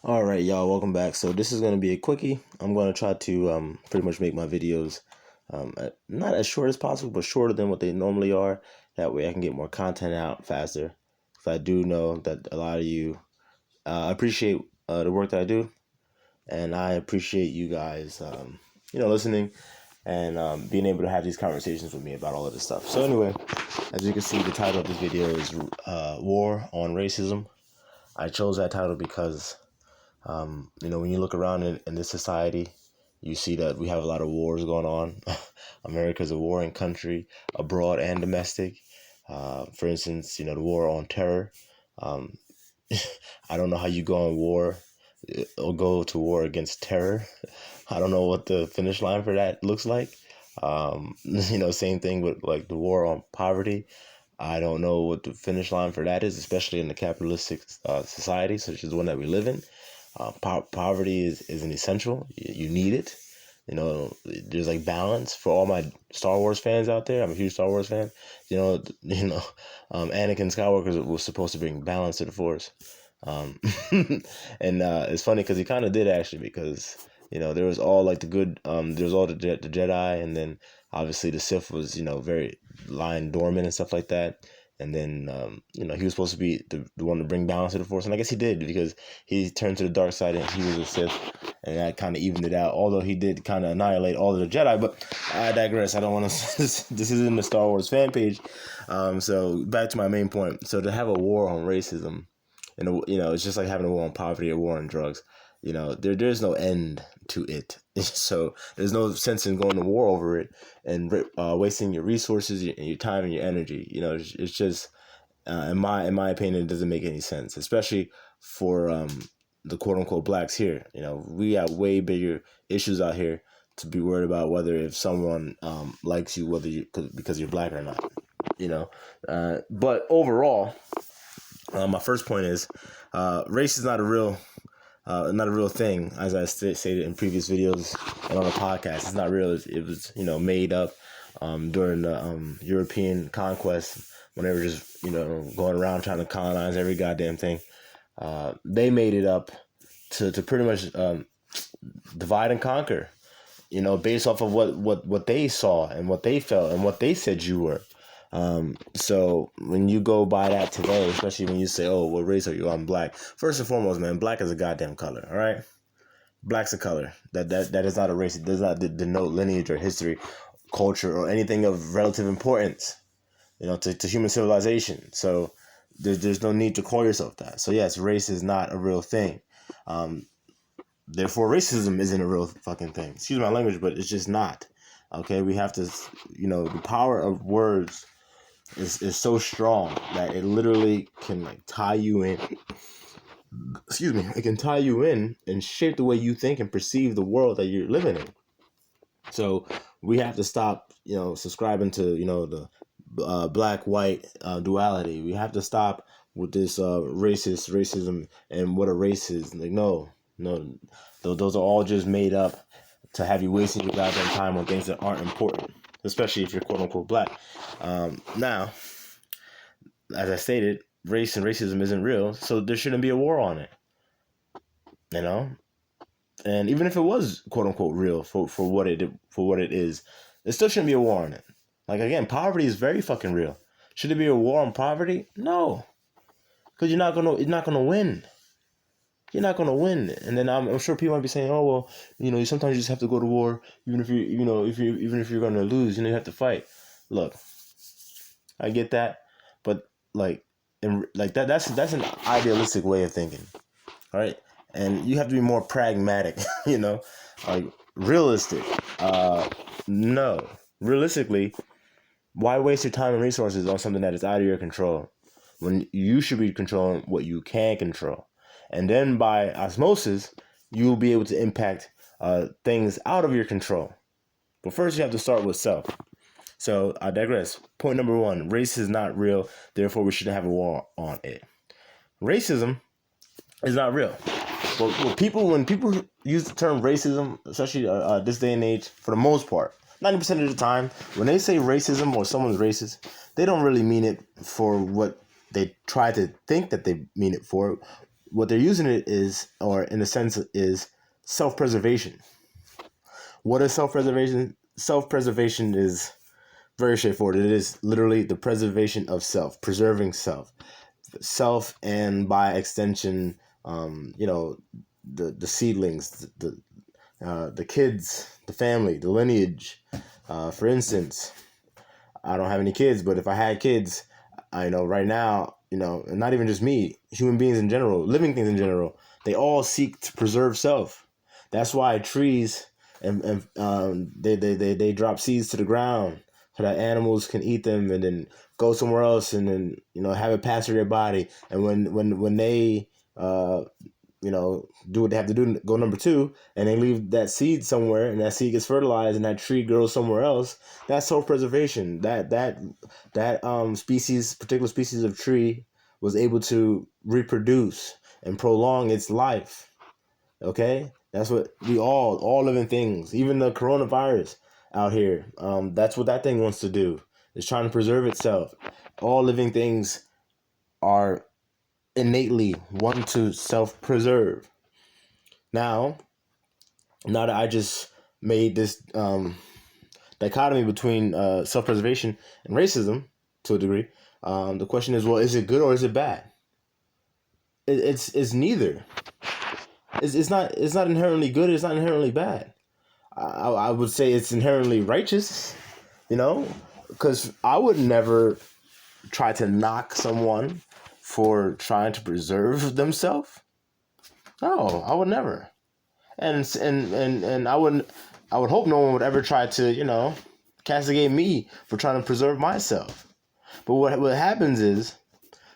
All right, y'all, welcome back. So this is going to be a quickie. I'm going to try to pretty much make my videos not as short as possible, but shorter than what they normally are. That way I can get more content out faster. If I do know that a lot of you appreciate the work that I do, and I appreciate you guys, listening and being able to have these conversations with me about all of this stuff. So anyway, as you can see, the title of this video is War on Racism. I chose that title because when you look around in this society, you see that we have a lot of wars going on. America's a warring country, abroad and domestic. For instance, the war on terror. Um, I don't know how you go on war or go to war against terror. I don't know what the finish line for that looks like. Same thing with like the war on poverty. I don't know what the finish line for that is, especially in the capitalistic society, such as the one that we live in. Poverty is an essential. You need it. There's like balance for all my Star Wars fans out there. I'm a huge Star Wars fan. Anakin Skywalker was supposed to bring balance to the Force. And it's funny because he kind of did actually, because there was all like the good. There was all the Jedi, and then obviously the Sith was very lying dormant and stuff like that. And then, he was supposed to be the one to bring balance to the Force. And I guess he did, because he turned to the dark side and he was a Sith. And that kind of evened it out. Although he did kind of annihilate all of the Jedi. But I digress. I don't want to... This isn't the Star Wars fan page. So back to my main point. So to have a war on racism, and it's just like having a war on poverty or war on drugs. There's no end to it. So there's no sense in going to war over it and wasting your resources and your time and your energy. It's just in my opinion, it doesn't make any sense, especially for the quote unquote blacks here. We have way bigger issues out here to be worried about whether if someone likes you, because you're black or not. But overall, my first point is race is not a real thing, as I stated in previous videos and on the podcast. It's not real. It was made up during the European conquest, when they were just going around trying to colonize every goddamn thing. They made it up to pretty much divide and conquer, based off of what they saw and what they felt and what they said you were. So when you go by that today, especially when you say, "Oh, what race are you?" I'm black. First and foremost, man, black is a goddamn color. All right, black's a color. That is not a race. It does not denote lineage or history, culture, or anything of relative importance, to human civilization. So there's no need to call yourself that. So yes, race is not a real thing. Therefore, racism isn't a real fucking thing. Excuse my language, but it's just not. Okay, we have to, the power of words is so strong that it literally can like tie you in. Excuse me, it can tie you in and shape the way you think and perceive the world that you're living in. So we have to stop, subscribing to, the black white duality. We have to stop with this racism and what a race is. Like, no, those are all just made up to have you wasting your goddamn time on things that aren't important, especially if you're quote unquote black. Now, as I stated, race and racism isn't real, so there shouldn't be a war on it. And even if it was quote unquote real for what it is, there still shouldn't be a war on it. Like, again, poverty is very fucking real. Should there be a war on poverty? No, because you're not gonna win. You're not gonna win. And then I'm sure people might be saying, "Oh well, sometimes you just have to go to war, even if even if you're gonna lose, you have to fight." Look, I get that, but like that's an idealistic way of thinking, all right? And you have to be more pragmatic, like realistic. No, realistically, why waste your time and resources on something that is out of your control when you should be controlling what you can control? And then by osmosis, you'll be able to impact things out of your control. But first, you have to start with self. So I digress. Point number one: race is not real. Therefore, we shouldn't have a war on it. Racism is not real. But when people use the term racism, especially this day and age, for the most part, 90% of the time, when they say racism or someone's racist, they don't really mean it for what they try to think that they mean it for. what they're using it is, or in a sense, is self-preservation. What is self-preservation? Self-preservation is very straightforward. It is literally the preservation of self, preserving self, and by extension, the seedlings, the kids, the family, the lineage. For instance, I don't have any kids, but if I had kids, I know right now, and not even just me, human beings in general, living things in general, they all seek to preserve self. That's why trees and they drop seeds to the ground so that animals can eat them and then go somewhere else and then have it pass through their body. And when they do what they have to do, go number two, and they leave that seed somewhere, and that seed gets fertilized, and that tree grows somewhere else. That's self-preservation. That particular species of tree was able to reproduce and prolong its life. Okay, that's what all living things, even the coronavirus out here, that's what that thing wants to do. It's trying to preserve itself. All living things are innately want to self-preserve. Now that I just made this dichotomy between self-preservation and racism to a degree, the question is, well, is it good or is it bad? It's neither. It's not inherently good. It's not inherently bad. I would say it's inherently righteous, because I would never try to knock someone for trying to preserve themselves. No, I would never. And I would hope no one would ever try to, castigate me for trying to preserve myself. But what happens is,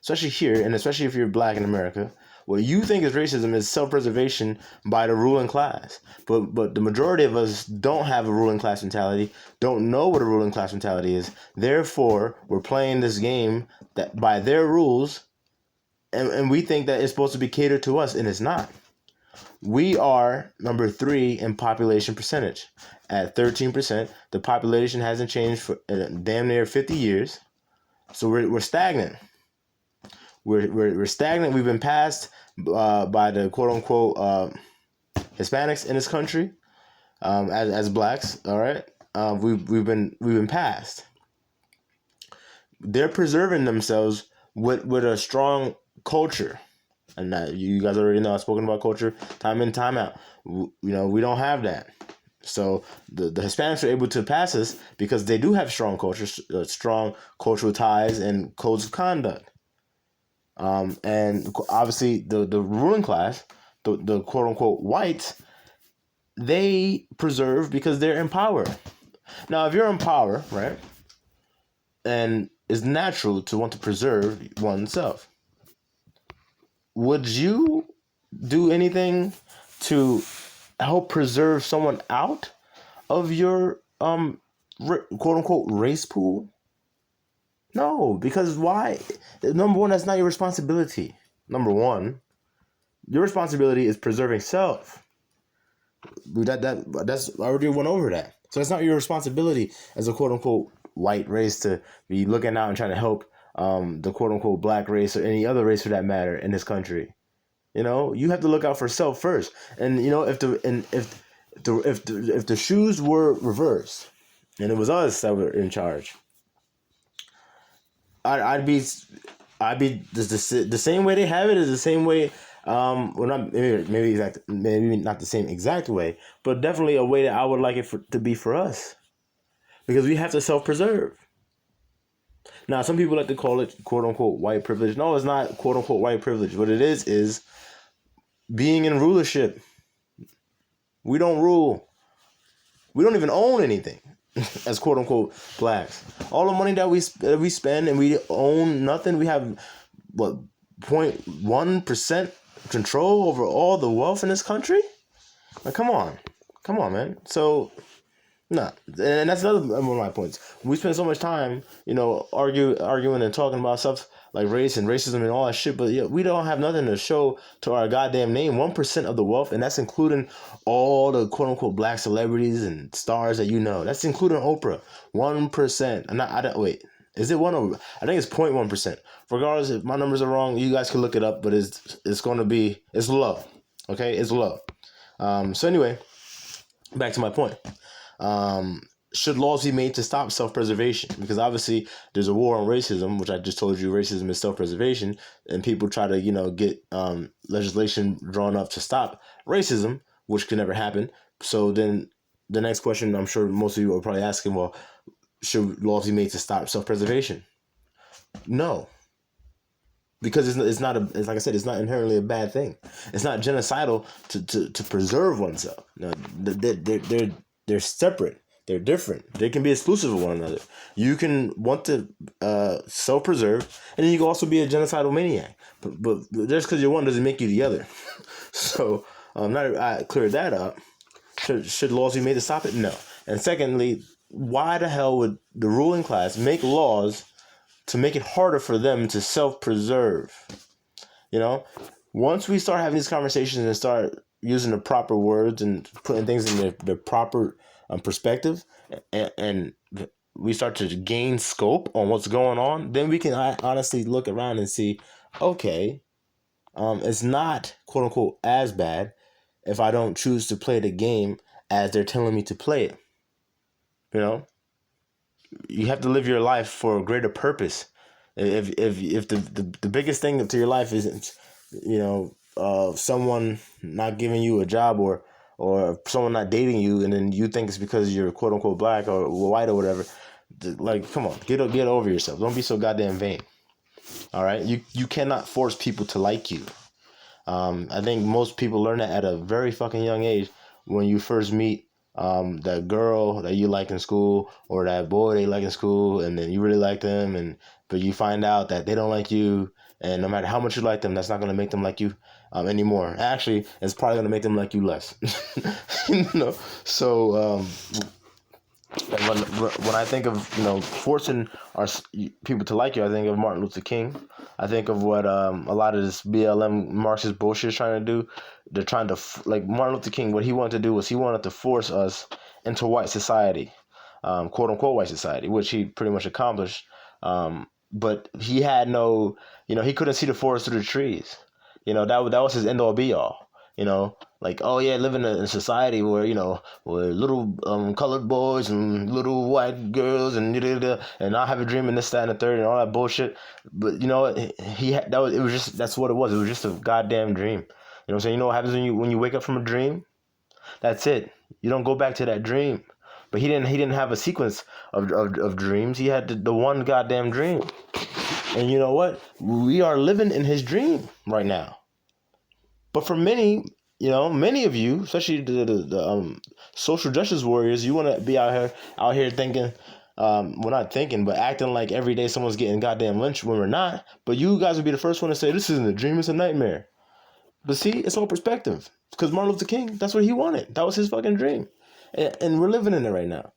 especially here, and especially if you're black in America, what you think is racism is self-preservation by the ruling class. But the majority of us don't have a ruling class mentality, don't know what a ruling class mentality is. Therefore, we're playing this game that by their rules, and we think that it's supposed to be catered to us, and it's not. We are number 3 in population percentage. At 13%, the population hasn't changed for damn near 50 years. So we're stagnant. We're stagnant. We've been passed by the quote unquote Hispanics in this country as blacks. All right, we've been passed. They're preserving themselves with a strong culture, and you guys already know I've spoken about culture time in, time out. We don't have that. So the Hispanics are able to pass us because they do have strong culture, strong cultural ties and codes of conduct. And obviously the ruling class, the quote unquote whites, they preserve because they're in power. Now, if you're in power, right, and it's natural to want to preserve oneself, would you do anything to help preserve someone out of your quote unquote race pool? No, because why? Number one, that's not your responsibility. Number one, your responsibility is preserving self. That's I already went over that. So it's not your responsibility as a quote unquote white race to be looking out and trying to help the quote unquote black race or any other race for that matter in this country. You have to look out for self first. And if the shoes were reversed and it was us that were in charge, I'd be the same way they have it is the same way. Well, not maybe not the same exact way, but definitely a way that I would like it to be for us, because we have to self-preserve. Now, some people like to call it quote unquote white privilege. No, it's not quote unquote white privilege. What it is being in rulership. We don't rule. We don't even own anything. As quote unquote blacks, all the money that we spend and we own nothing. We have 0.1% control over all the wealth in this country. Like, come on, man. So, nah, and that's another one of my points. We spend so much time, arguing and talking about stuff like race and racism and all that shit, but we don't have nothing to show to our goddamn name. 1% of the wealth, and that's including all the quote unquote black celebrities and stars that That's including Oprah. 1%. I don't wait. Is it one or I think it's 0.1%. Regardless, if my numbers are wrong, you guys can look it up. But it's going to be it's low. Okay, it's low. So anyway, back to my point. Should laws be made to stop self-preservation? Because obviously there's a war on racism, which I just told you racism is self-preservation, and people try to get legislation drawn up to stop racism, which can never happen. So then the next question I'm sure most of you are probably asking, well, should laws be made to stop self-preservation? No, because it's like I said, it's not inherently a bad thing. It's not genocidal to preserve oneself. No, they're separate. They're different. They can be exclusive of one another. You can want to self-preserve, and then you can also be a genocidal maniac. But just because you're one doesn't make you the other. So now I cleared that up. Should laws be made to stop it? No. And secondly, why the hell would the ruling class make laws to make it harder for them to self-preserve? Once we start having these conversations and start using the proper words and putting things in the proper perspective, and we start to gain scope on what's going on, then we can honestly look around and see, okay, it's not quote unquote as bad if I don't choose to play the game as they're telling me to play it. You have to live your life for a greater purpose. If the biggest thing to your life isn't someone not giving you a job or someone not dating you, and then you think it's because you're quote unquote black or white or whatever, like, come on, get over yourself. Don't be so goddamn vain. All right, you cannot force people to like you. I think most people learn that at a very fucking young age when you first meet that girl that you like in school or that boy they like in school, and then you really like them, but you find out that they don't like you, and no matter how much you like them, that's not going to make them like you anymore. Actually, it's probably going to make them like you less. So when I think of forcing our people to like you, I think of Martin Luther King. I think of what a lot of this BLM Marxist bullshit is trying to do. They're trying to like Martin Luther King. What he wanted to do was he wanted to force us into white society, quote unquote white society, which he pretty much accomplished. But he had no, he couldn't see the forest through the trees. That was his end all be all. Like, oh yeah, living in a society where where little colored boys and little white girls and I have a dream and this, that, and the third and all that bullshit. But that's what it was. It was just a goddamn dream. What I'm saying? What happens when you wake up from a dream? That's it. You don't go back to that dream. But he didn't have a sequence of dreams. He had the one goddamn dream. And you know what? We are living in his dream right now. But for many of you, especially the social justice warriors, you want to be out here thinking, not thinking, but acting like every day someone's getting goddamn lynched when we're not. But you guys would be the first one to say, this isn't a dream, it's a nightmare. But see, it's all perspective. Because Martin Luther King, that's what he wanted. That was his fucking dream. And we're living in it right now.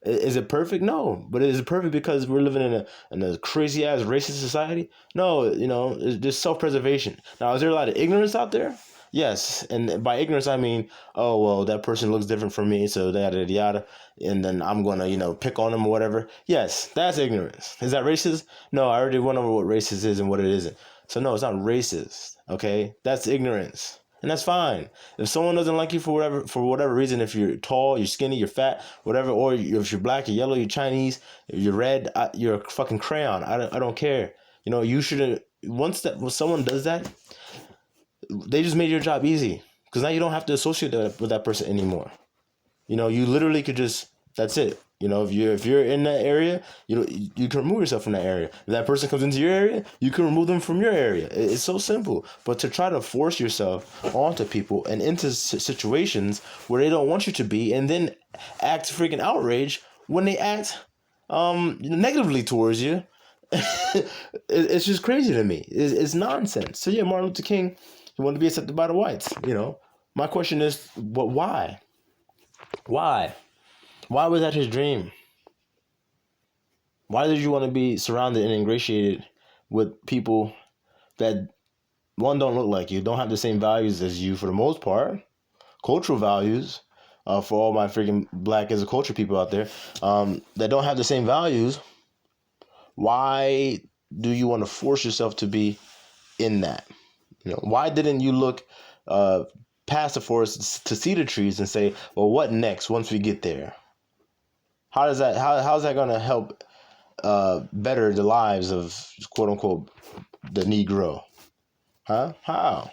Is it perfect? No. But is it perfect because we're living in a crazy ass racist society? No, there's self-preservation. Now, is there a lot of ignorance out there? Yes. And by ignorance, I mean, oh, well, that person looks different from me, so yada, yada, and then I'm going to, pick on them or whatever. Yes, that's ignorance. Is that racist? No, I already went over what racist is and what it isn't. So no, it's not racist, okay? That's ignorance. And that's fine. If someone doesn't like you for whatever reason, if you're tall, you're skinny, you're fat, whatever, or if you're black, you're yellow, you're Chinese, if you're red, you're a fucking crayon. I don't care. You shouldn't. When someone does that, they just made your job easy because now you don't have to associate with that person anymore. You literally could just. That's it. If you're in that area, you can remove yourself from that area. If that person comes into your area, you can remove them from your area. It's so simple. But to try to force yourself onto people and into situations where they don't want you to be, and then act freaking outrage when they act negatively towards you, it's just crazy to me. It's nonsense. So yeah, Martin Luther King, he wanted to be accepted by the whites. My question is, but why? Why? Why was that his dream? Why did you want to be surrounded and ingratiated with people that, one, don't look like you, don't have the same values as you for the most part, cultural values, for all my freaking black as a culture people out there, that don't have the same values, Why do you want to force yourself to be in that? Why didn't you look past the forest to see the trees and say, well, what next once we get there? How's that going to help better the lives of quote unquote the Negro? Huh? How?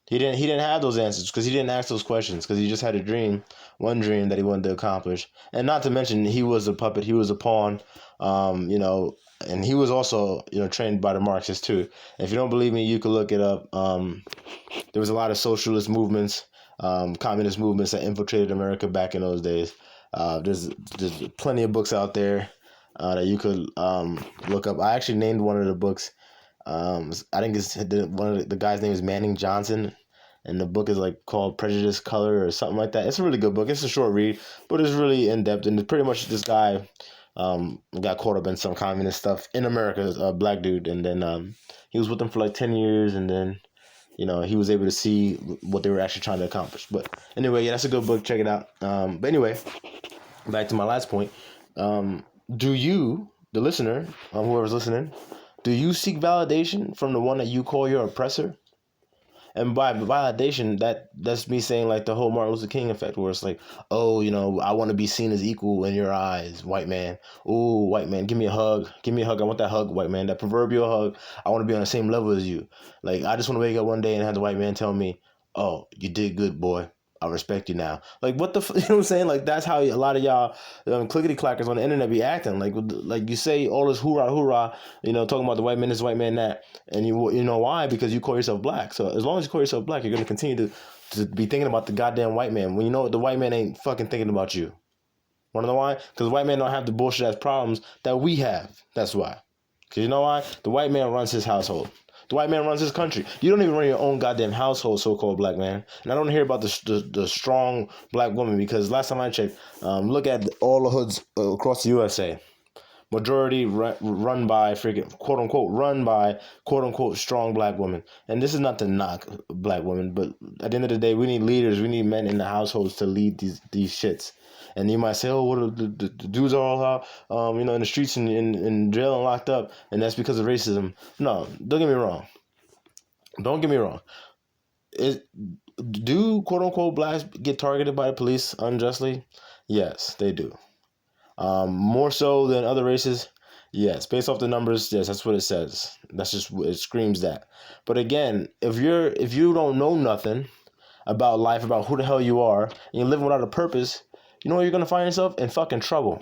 He didn't have those answers because he didn't ask those questions because he just had a dream, one dream that he wanted to accomplish, and not to mention he was a puppet, he was a pawn, and he was also trained by the Marxists too. If you don't believe me, you can look it up. There was a lot of socialist movements, communist movements that infiltrated America back in those days. There's plenty of books out there that you could look up. I actually named one of the books. I think one of the guy's name is Manning Johnson, and the book is like called Prejudice Color or something like that. It's a really good book. It's a short read, but it's really in depth, and it's pretty much this guy got caught up in some communist stuff in America, a black dude, and then he was with them for like 10 years, and then he was able to see what they were actually trying to accomplish. But anyway, yeah, that's a good book. Check it out. But anyway, back to my last point. Do you, the listener, whoever's listening, do you seek validation from the one that you call your oppressor? And by validation, that's me saying like the whole Martin Luther King effect, where it's like, oh, I want to be seen as equal in your eyes, white man. Ooh, white man, give me a hug. Give me a hug. I want that hug, white man. That proverbial hug. I want to be on the same level as you. Like, I just want to wake up one day and have the white man tell me, oh, you did good, boy. I respect you now. Like, what the, you know what I'm saying? Like, that's how a lot of y'all clickety clackers on the internet be acting. Like you say all this hoorah, hoorah, talking about the white man this, white man that. And you know why? Because you call yourself black. So as long as you call yourself black, you're going to continue to be thinking about the goddamn white man when you know the white man ain't fucking thinking about you. Wanna know why? Because the white man don't have the bullshit ass problems that we have. That's why. Because you know why? The white man runs his household. The white man runs his country. You don't even run your own goddamn household, so-called black man. And I don't hear about the strong black woman because last time I checked, look at all the hoods across the USA. Majority run by freaking quote unquote strong black women. And this is not to knock black women, but at the end of the day, we need leaders. We need men in the households to lead these shits. And you might say, oh, what are the dudes are all out, in the streets and in jail and locked up, and that's because of racism. No, don't get me wrong. Don't get me wrong. Do quote unquote blacks get targeted by the police unjustly? Yes, they do. More so than other races? Yes. Based off the numbers, yes, that's what it says. That's just it screams that. But again, if you don't know nothing about life, about who the hell you are, and you're living without a purpose, you know where you're gonna find yourself? In fucking trouble.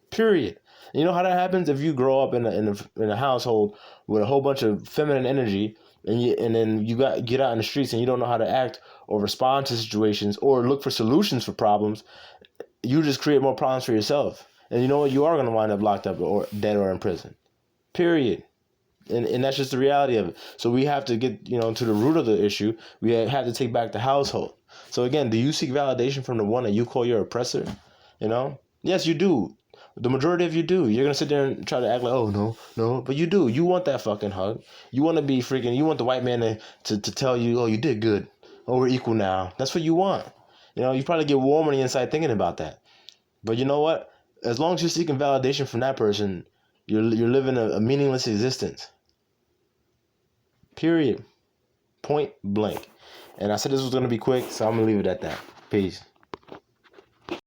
Period. And you know how that happens? If you grow up in a household with a whole bunch of feminine energy, and then you get out in the streets and you don't know how to act or respond to situations or look for solutions for problems, you just create more problems for yourself. And you know what? You are going to wind up locked up or dead or in prison. Period. And that's just the reality of it. So we have to get, to the root of the issue. We have to take back the household. So again, do you seek validation from the one that you call your oppressor? Yes, you do. The majority of you do. You're going to sit there and try to act like, oh, no. But you do. You want that fucking hug. You want to be freaking, you want the white man to tell you, oh, you did good. Oh, we're equal now. That's what you want. You probably get warm on the inside thinking about that. But you know what? As long as you're seeking validation from that person, you're living a meaningless existence. Period. Point blank. And I said this was going to be quick, so I'm going to leave it at that. Peace.